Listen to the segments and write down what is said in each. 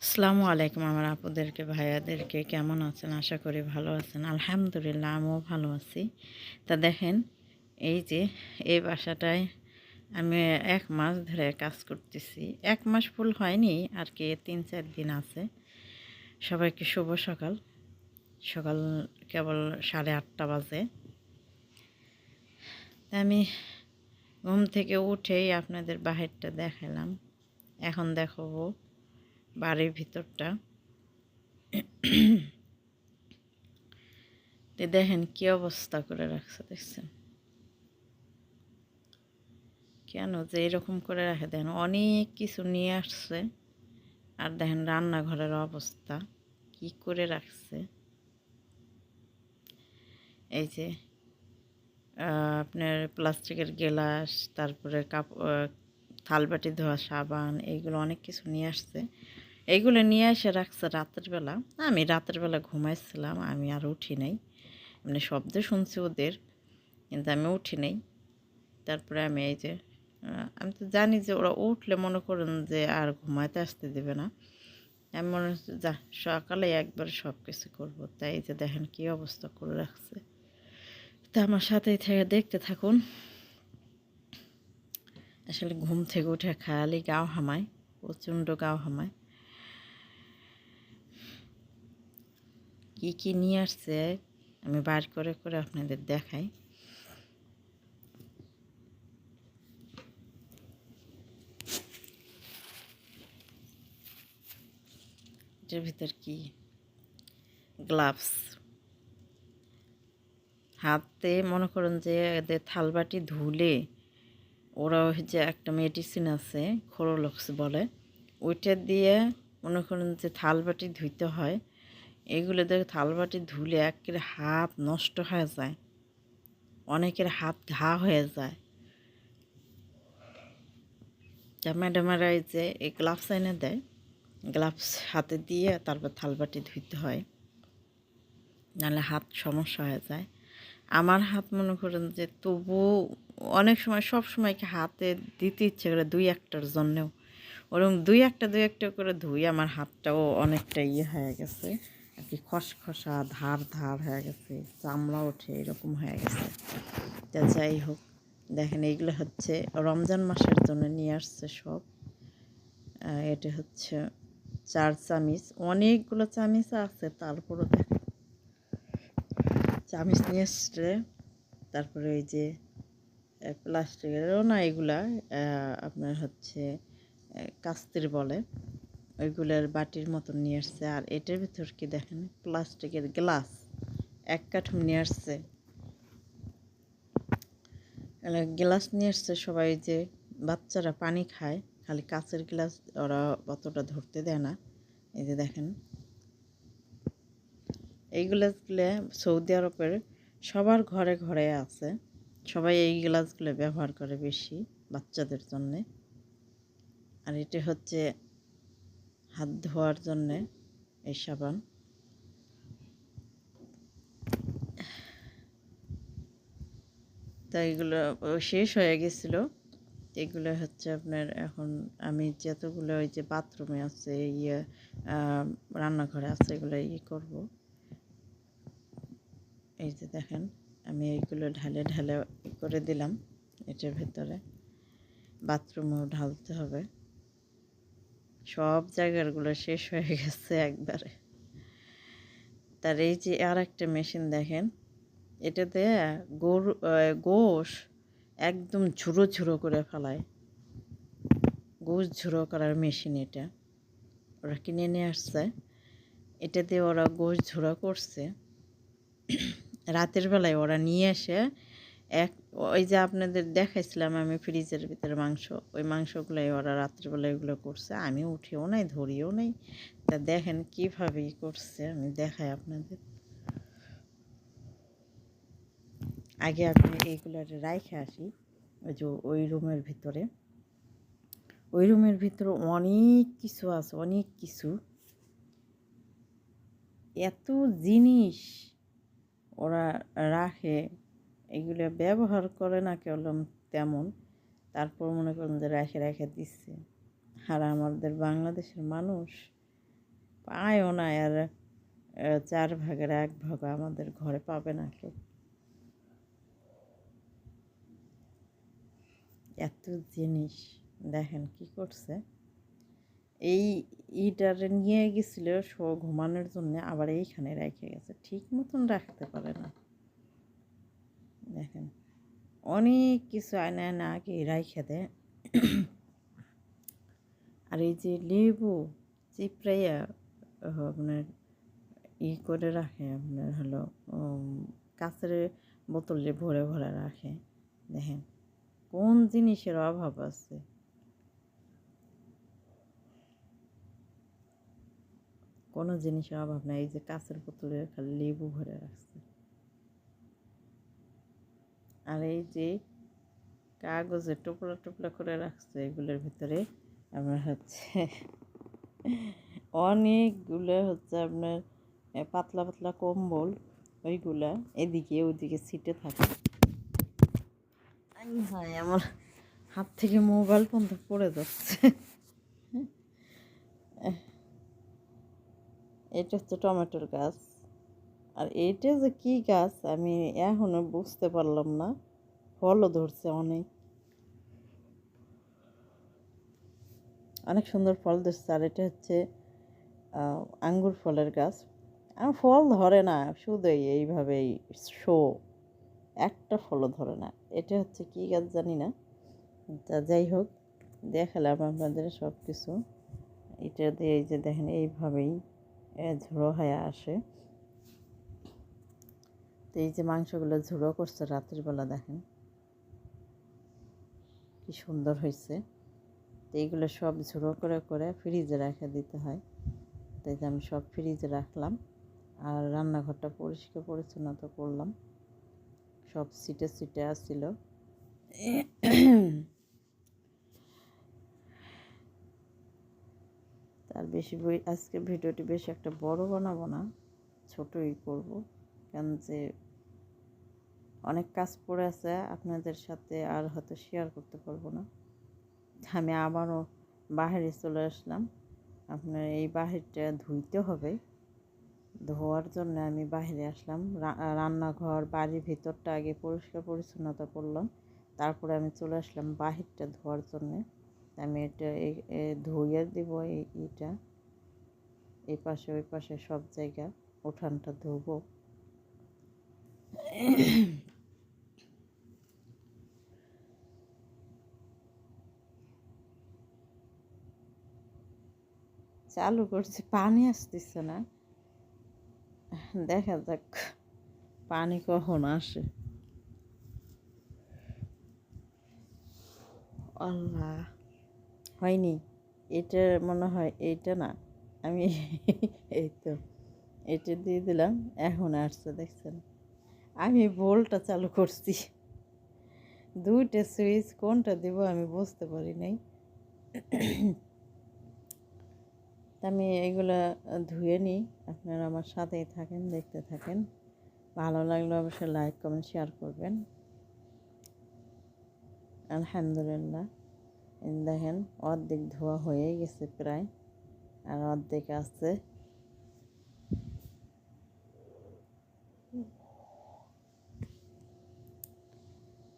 আসসালামু আলাইকুম আমার আপুদেরকে ভাইয়াদেরকে কেমন আছেন? আশা করি ভালো আছেন। আলহামদুলিল্লাহ আমিও ভালো আছি। তা দেখেন এই যে এই বাসাটায় আমি ১ মাস ধরে কাজ করতেছি। ১ মাস ফুল হয়নি আর কি ৩-৪ দিন আছে। সবাইকে শুভ সকাল। সকাল কেবল ৮:৩০ বাজে। তা আমি ঘুম থেকে উঠেই আপনাদের বাহিরটা দেখালাম। এখন দেখাবো বাড়ির ভিতরটা। দেখেন কি অবস্থা করে রাখছে দেখছেন? কেন যে এরকম করে রাখে দেখেন অনেক কিছু নিয়ে আসছে। আর দেখেন রান্নাঘরের অবস্থা কি করে রাখছে। এই যে আপনার প্লাস্টিকের গ্লাস, তারপরে থালবাটি ধোয়া সাবান, এইগুলো অনেক কিছু নিয়ে আসছে। এইগুলো নিয়ে এসে রাখছে রাতের বেলা। আমি রাতের বেলা ঘুমাইছিলাম, আমি আর উঠি নাই। মানে শব্দ শুনছি ওদের, কিন্তু আমি উঠি নাই। তারপরে আমি এই যে আমি তো জানি যে ওরা উঠলে মনে করেন যে আর ঘুমাইতে আসতে দেবে না। আমি মনে হচ্ছে যা সকালে একবার সব কিছু করবো। তাই এই যে দেখেন কী অবস্থা করে রাখছে। তা আমার সাথেই থেকে দেখতে থাকুন। আসলে ঘুম থেকে উঠে খালি গাও হামায়, প্রচণ্ড গাও হামায়। কী কী নিয়ে আসছে আমি বার করে করে আপনাদের দেখাই। এটার ভিতর কি গ্লাভস, হাতে মনে করেন যে এদের থালবাটি ধুলে ওরা ওই যে একটা মেডিসিন আছে ক্লোরক্স বলে, ওইটা দিয়ে মনে করেন যে থালবাটি ধুইতে হয়। এইগুলো দেখে থালবাটি ধুলে একেবারে হাত নষ্ট হয়ে যায়, অনেকের হাত ঘা হয়ে যায়। তা ম্যাডামেরা এই যে এই গ্লাভস এনে দেয়, গ্লাভস হাতে দিয়ে তারপর থালবাটি ধুইতে হয়, নাহলে হাত সমস্যা হয়ে যায়। আমার হাত মনে করেন যে তবু অনেক সময় সব সময় কি হাতে দিতে ইচ্ছে করে দুই একটার জন্যেও, ওরকম দুই একটা করে ধুই আমার হাতটাও অনেকটা ইয়ে হয়ে গেছে আর কি, খসখসা ধার ধার হয়ে গেছে, চামড়া ওঠে এরকম হয়ে গেছে। তা যাই হোক, দেখেন এইগুলো হচ্ছে রমজান মাসের জন্য নিয়ে আসছে সব। এটা হচ্ছে 4 চামিচ, অনেকগুলো চামিচ আছে, তারপরও দেখেন চামিচ নিয়ে এসছে। তারপরে এই যে প্লাস্টিকেরও না, এগুলা আপনার হচ্ছে কাস্তির বলে, ওইগুলোর বাটির মতন নিয়ে আসছে। আর এটার ভিতর কি দেখেন প্লাস্টিকের গ্লাস 1 কার্টুন নিয়ে আসছে। গ্লাস নিয়ে আসছে সবাই, যে বাচ্চারা পানি খায়, খালি কাচের গ্লাস ওরা অতটা ধরতে দেয় না। এই যে দেখেন এই গ্লাসগুলো সৌদি আরবের সবার ঘরে ঘরে আছে, সবাই এই গ্লাসগুলো ব্যবহার করে বেশি বাচ্চাদের জন্যে। আর এটা হচ্ছে হাত ধোয়ার জন্যে এই সাবান। তা এগুলো শেষ হয়ে গেছিলো। এগুলো হচ্ছে আপনার এখন আমি যতগুলো ওই যে বাথরুমে আছে, ইয়ে রান্নাঘরে আছে, এগুলো ইয়ে করবো। এই যে দেখেন আমি এইগুলো ঢালে ঢালে করে দিলাম এটার ভেতরে, বাথরুমেও ঢালতে হবে। সব জায়গাগুলো শেষ হয়ে গেছে একবারে। তার এই যে আর একটা মেশিন দেখেন, এটাতে গরু গোশ একদম ঝুরো ঝুরো করে ফেলায়, গোশ ঝুরো করার মেশিন এটা ওরা কিনে নিয়ে আসছে। এটা দিয়ে ওরা গোশ ঝুরো করছে। রাতের বেলায় ওরা নিয়ে এসে ওই যে আপনাদের দেখাইছিলাম আমি ফ্রিজের ভিতরে মাংস, ওই মাংসগুলোই ওরা রাত্রিবেলায় এগুলো করছে। আমি উঠিও নাই, ধরিও নাই। তা দেখেন কীভাবে করছে, আমি দেখাই আপনাদের। আগে আপনি এইগুলো রাইখে আসি ওই যে ওই রুমের ভিতরে। ওই রুমের ভিতরে অনেক কিছু আছে, অনেক কিছু, এত জিনিস ওরা রাখে, এগুলো ব্যবহার করে না কেবল তেমন, তারপর মনে করেন যে রেখে রেখে দিচ্ছে। আর আমাদের বাংলাদেশের মানুষ পায়ও না। আর 4/1 আমাদের ঘরে পাবে না কেউ। এত জিনিস দেখেন কি করছে। এই ইটারে নিয়ে গেছিল ঘুমানোর জন্য, আবার এইখানে রেখে গেছে, ঠিক মতন রাখতে পারে না। দেখেন অনেক কিছু আয়না আয়না আগে রাইখে দেয়। আর এই যে লেবু চিপড়াইয়া আপনার করে রাখে, আপনার হলো কাঁচের বোতলে ভরে ভরে রাখে। দেখেন কোন জিনিসের অভাব আছে। কোনো জিনিসের অভাব নাই। এই যে কাঁচের বোতলে খালি লেবু ভরে রাখছে। আর এই যে কাগজের টুকরা টুকরা করে রাখছে, এগুলোর ভিতরে আপনার হচ্ছে অনেকগুলো হচ্ছে আপনার পাতলা পাতলা কম্বল, ওইগুলা এদিকে ওইদিকে ছিটে থাকে। হ্যাঁ, আমার হাত থেকে মোবাইল পর্যন্ত পড়ে যাচ্ছে। এটা হচ্ছে টমেটোর গাছ। আর এইটা যে কি গাছ আমি এখনো বুঝতে পারলাম না। ফলও ধরছে অনেক, অনেক সুন্দর ফল ধরছে। আর এটা হচ্ছে আঙ্গুর ফলের গাছ। আর ফল ধরে না, শুধুই এইভাবেই শো, একটা ফলও ধরে না। এটা হচ্ছে কি গাছ জানি না। তা যাই হোক, দেখালাম আপনাদের সব কিছু। এটা দিয়ে এই যে দেখেন এইভাবেই ঝুড়ো হয়ে আসে। তো এই যে মাংসগুলো ঝুড়ো করছে রাত্রিবেলা, দেখেন কি সুন্দর হয়েছে। তো এইগুলো সব ঝুড়ো করে করে ফ্রিজে রেখে দিতে হয়। তাই যে আমি সব ফ্রিজে রাখলাম। আর রান্নাঘরটা পরিষ্কার পরিচ্ছন্নতা করলাম, সব সিটে সিটে আসছিল। তার বেশি আজকে ভিডিওটি বেশি একটা বড় বানাবো না, ছোটই করব। কেন যে অনেক কাজ পড়ে আছে, আপনাদের সাথে আর হয়তো শেয়ার করতে পারবো না। আমি আবারও বাহিরে চলে আসলাম। আপনার এই বাহিরটা ধুইতে হবে, ধোয়ার জন্য আমি বাইরে আসলাম। রান্নাঘর বাড়ির ভিতরটা আগে পরিষ্কার পরিচ্ছন্নতা করলাম, তারপরে আমি চলে আসলাম বাহিরটা ধোয়ার জন্যে। আমি এটা ধুইয়ে দিব। এইটা এই পাশে ওই পাশে সব জায়গা উঠানটা ধুবো। চালু করছি, পানি আসতেছে না, দেখা যাক পানি কখন আসে। আল্লাহ, হয়নি। এটা মনে হয় এইটা না, আমি এই তো এটা দিয়ে দিলাম, এখন আসছে দেখছেন। আমি বোলটা চালু করছি, দুইটা সুইচ কোনটা দেব আমি বুঝতে পারি নাই। আমি এগুলা ধুয়ে নিই, আপনারা আমার সাথেই থাকেন, দেখতে থাকেন। ভালো লাগলে অবশ্যই লাইক কমেন্ট শেয়ার করবেন। আলহামদুলিল্লাহ, দেখেন অর্ধেক ধোয়া হয়ে গেছে প্রায়, আর অর্ধেক আছে।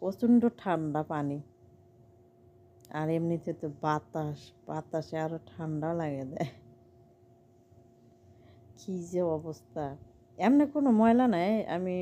প্রচণ্ড ঠান্ডা পানি, আর এমনিতে তো বাতাসে আরও ঠান্ডা লাগে দেয়। কী যে অবস্থা, এমনি কোনো ময়লা নাই। আমি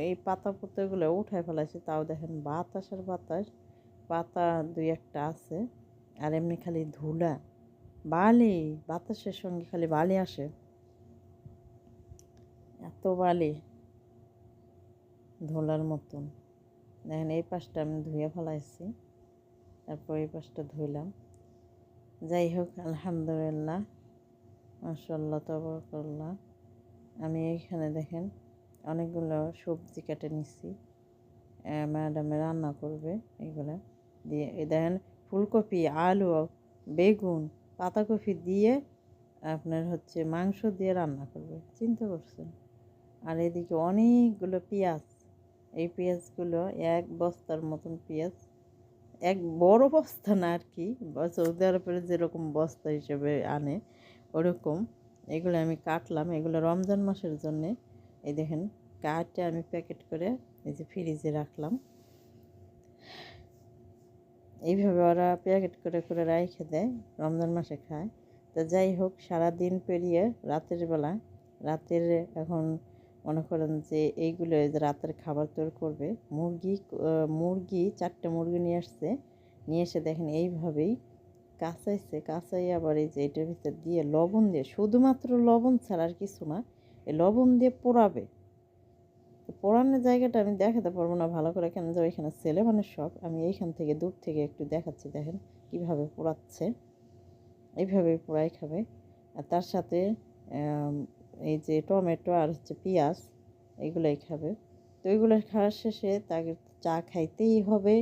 এই পাতা পুতোগুলো উঠায় ফেলাইছি, তাও দেখেন বাতাসের বাতাস, পাতা দুই একটা আছে। আর এমনি খালি ধুলা বালি, বাতাসের সঙ্গে খালি বালি আসে, এত বালি ধুলার মতন। দেখেন এই পাশটা আমি ধুয়ে ফেলাইছি, তারপর এই পাশটা ধুইলাম। যাই হোক, আলহামদুলিল্লাহ, মাশাআল্লাহ তাবারাকাল্লাহ। আমি এইখানে দেখেন অনেকগুলো সবজি কেটে নিচ্ছি, ম্যাডামে রান্না করবে এগুলো দিয়ে। এই দেখেন ফুলকপি, আলু, বেগুন, পাতাকপি দিয়ে আপনার হচ্ছে মাংস দিয়ে রান্না করবে, চিন্তা করছেন। আর এদিকে অনেকগুলো পেঁয়াজ, এই পেঁয়াজগুলো 1 বস্তার মতন পেঁয়াজ, এক বড় বস্তা না আর কি, সৌদি আরবের যেরকম বস্তা হিসেবে আনে ওরকম এগুলো আমি কাটলাম, এগুলো রমজান মাসের জন্যে। এই দেখেন কাটে আমি প্যাকেট করে এই যে ফ্রিজে রাখলাম। এইভাবে ওরা প্যাকেট করে করে রাইখে দেয়, রমজান মাসে খায়। তো যাই হোক, সারাদিন পেরিয়ে রাতের বেলা, রাতের এখন মনে করেন যে এইগুলো যে রাতের খাবার তৈরি করবে। মুরগি 4টে মুরগি নিয়ে আসছে, নিয়ে এসে দেখেন এইভাবেই কাঁচাইছে, কাঁচাই আবার এই যে এটার ভিতর দিয়ে লবণ দিয়ে, শুধুমাত্র লবণ ছাড়া আর কিছু না, এই লবণ দিয়ে পোড়াবে। পোড়ানোর জায়গাটা আমি দেখাতে পারবো না ভালো করে, কেন যে ওইখানে ছেলে মানুষ সব, আমি এইখান থেকে দূর থেকে একটু দেখাচ্ছি। দেখেন কিভাবে পোড়াচ্ছে, এইভাবেই পোড়াই খাবে। আর তার সাথে এই যে টমেটো আর হচ্ছে পেঁয়াজ, এগুলোই খাবে। তো ওইগুলো খাওয়ার শেষে তাকে চা খাইতেই হবে।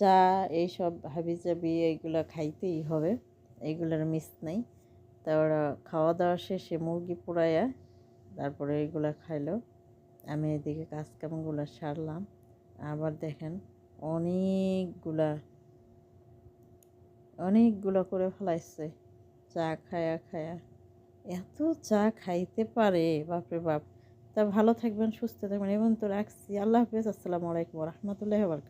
চা এইসব হাবিজাবি এইগুলো খাইতেই হবে, এইগুলোর মিস নেই। তা ওরা খাওয়া দাওয়া শেষে মুরগি পোড়াইয়া তারপরে এইগুলো খাইলো। আমি এদিকে কাজকামগুলো সারলাম। আবার দেখেন অনেকগুলা অনেকগুলো করে ফেলাইছে চা খায়া খায়া। এত চা খাইতে পারে, বাপরে বাপ। তা ভালো থাকবেন, সুস্থ থাকবেন, এবং তো রাখছি। আল্লাহ হাফেজ, আসসালামু আলাইকুম ওয়া রাহমাতুল্লাহি ওয়া বারাকাতুহু।